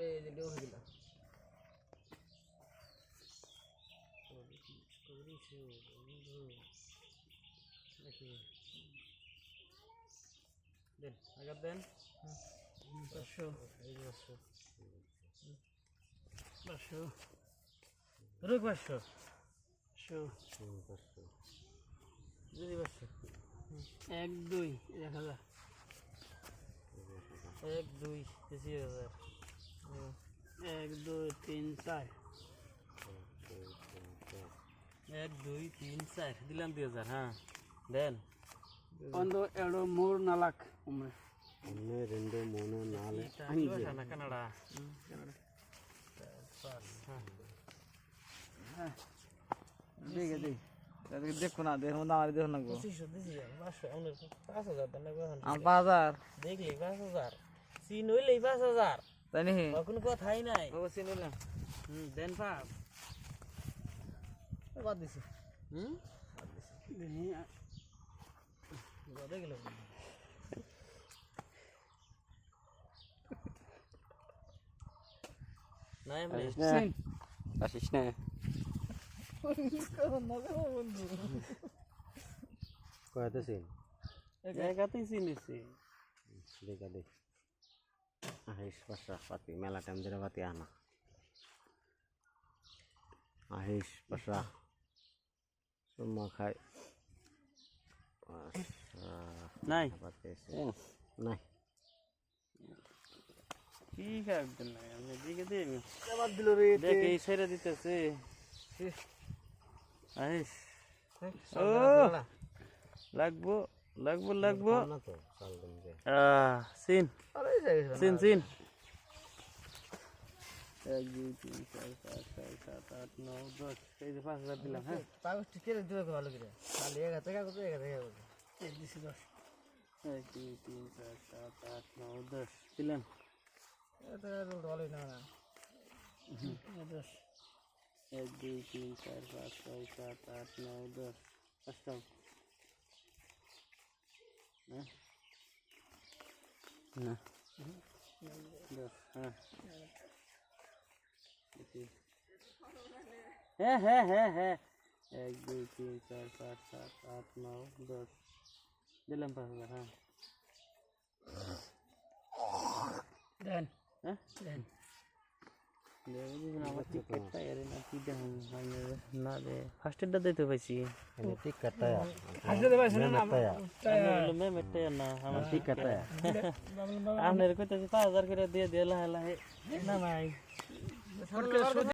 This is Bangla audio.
এই যে দেও দিলাম দেন আগে দেন 500 এই 500 500 রুক 500 500 যদি 500 1 2 1000 1 2 20000 1 2 3 4 1 2 3 4 দিলাম 2000 হ্যাঁ দেন ಒಂದು ಎರಡು ಮೂರು ನಾಲ್ಕು ಒಮ್ಮೆ 1 2 3 4 5 ಕನ್ನಡ হ্যাঁ দেখে দেই দেখো না দেখো না আমার দেখো না গো 2500 দিছি 5000 দেন না আমার 5000 দেখলি 5000 সিন হইলে 5000 তাই নাকি কোনো কথাই নাই বাবা চিনি না দেন পাপ বাদ দিছি গদে গেল নাই আমি আসিস না কয়তে সিন জায়গাতেই চিনিছি দেখা দেখ আহিস পাশা পাতি মেলা টাইম ধরে পাতি আনা আহিস পাশা সুম্মা খাই নাই পাতি নাই ঠিক আছে না আমি দিকে দিই বাদ দিল রে দেখ এই ছেড়ে দিতেছে আইস ও লাগবো লাগবো লাগবো না তো চাল দিন যে সিন আরে যাই সিন সিন 1 2 3 4 5 6 7 8 9 10 এই যে 5000 দিলাম হ্যাঁ পাগল টিকে দিবে ভালো করে খালি এক টাকা কত এক টাকা কত এই দিছি 10 1 2 3 4 7 8 9 10 দিলাম এটা রোড ভালো না না 10 1 2 3 4 5 6 7 8 9 10 পাঁচটা না না 10 হ্যাঁ হ্যাঁ হ্যাঁ হ্যাঁ 1 2 3 4 5 7 8 9 10 দিলাম 5000 হ্যাঁ দেন হ্যাঁ দেন আমার টিকেটটা এর না কি দেন না রে ফার্স্ট এডটা দিতে পাইছি এনে ঠিক কাটা আসলে দেবে শুনে না মে মেটে না আমার ঠিক কাটা আপনার কইতাছি 5000 করে দিয়ে দিলা হলা না ভাই